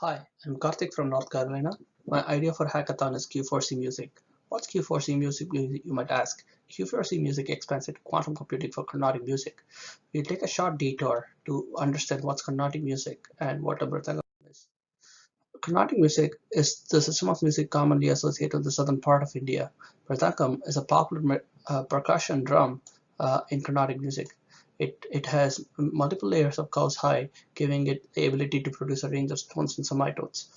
Hi, I'm Karthik from North Carolina. My idea for hackathon is Q4CMusic. What's Q4CMusic, you might ask? Q4CMusic expands into quantum computing for Carnatic music. We'll take a short detour to understand what's Carnatic music and what a mridangam is. Carnatic music is the system of music commonly associated with the southern part of India. Mridangam is a popular percussion drum in Carnatic music. It has multiple layers of cow's hide, giving it the ability to produce a range of tones and semitones.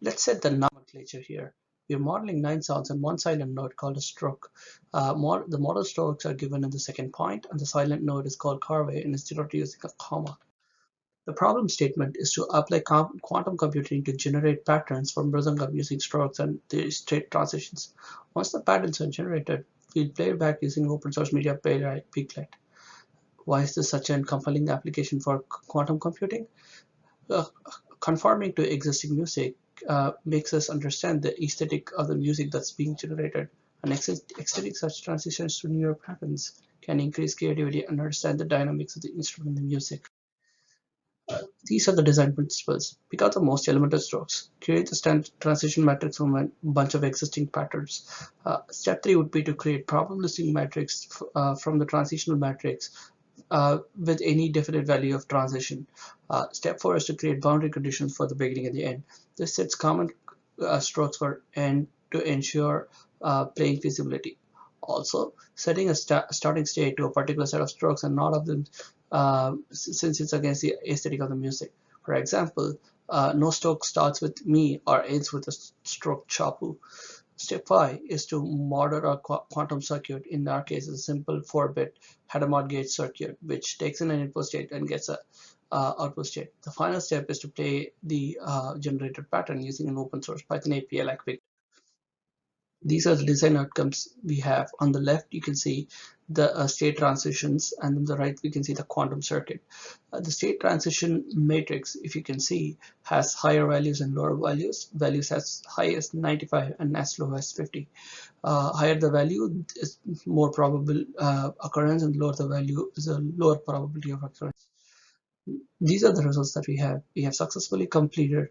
Let's set the nomenclature here. We're modeling 9 sounds and one silent note called a stroke. The model strokes are given in the second point, and the silent note is called carve and is denoted using a comma. The problem statement is to apply quantum computing to generate patterns for mridangam using strokes and the state transitions. Once the patterns are generated, we'll play it back using open source media playwright Peaklight. Why is this such a compelling application for quantum computing? Uh, Conforming to existing music makes us understand the aesthetic of the music that's being generated, and extending such transitions to newer patterns can increase creativity and understand the dynamics of the instrument and the music. These are the design principles. Pick out the most elemental strokes. Create the standard transition matrix from a bunch of existing patterns. Step 3 would be to create probabilistic matrix from the transitional matrix with any definite value of transition. Step 4 is to create boundary conditions for the beginning and the end. This sets common strokes for end to ensure playing feasibility. Also, setting a starting state to a particular set of strokes and not of them since it's against the aesthetic of the music. For example, no stroke starts with me or ends with a stroke chapu. Step 5 is to model a quantum circuit. In our case, it's a simple 4-bit Hadamard gate circuit, which takes in an input state and gets a output state. The final step is to play the generated pattern using an open source Python API like Vic. These are the design outcomes we have. On the left, you can see the state transitions, and on the right, we can see the quantum circuit. The state transition matrix, if you can see, has higher values and lower values. Values as high as 95 and as low as 50. Higher the value is more probable occurrence, and lower the value is a lower probability of occurrence. These are the results that we have. We have successfully completed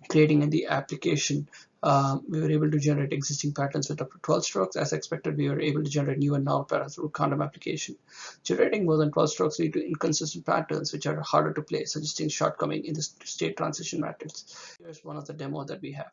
creating in the application. We were able to generate existing patterns with up to 12 strokes. As expected, we were able to generate new and novel patterns through quantum application. Generating more than 12 strokes lead to inconsistent patterns, which are harder to play, suggesting shortcoming in the state transition matrix. Here's one of the demo that we have.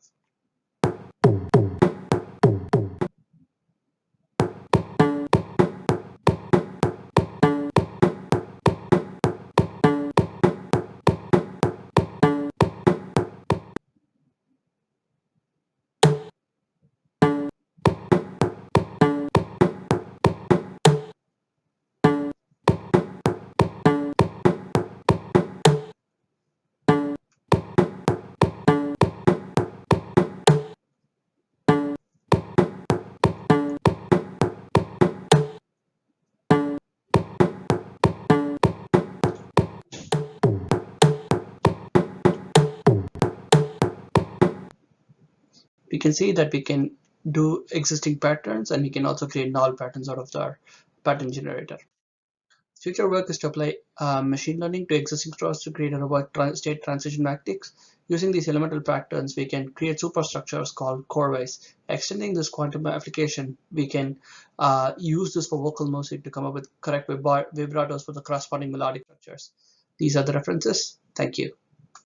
We can see that we can do existing patterns, and we can also create null patterns out of our pattern generator. Future work is to apply machine learning to existing strokes to create a robust state transition matrix. Using these elemental patterns, we can create superstructures called coreways. Extending this quantum application, we can use this for vocal music to come up with correct vibratos for the corresponding melodic structures. These are the references. Thank you.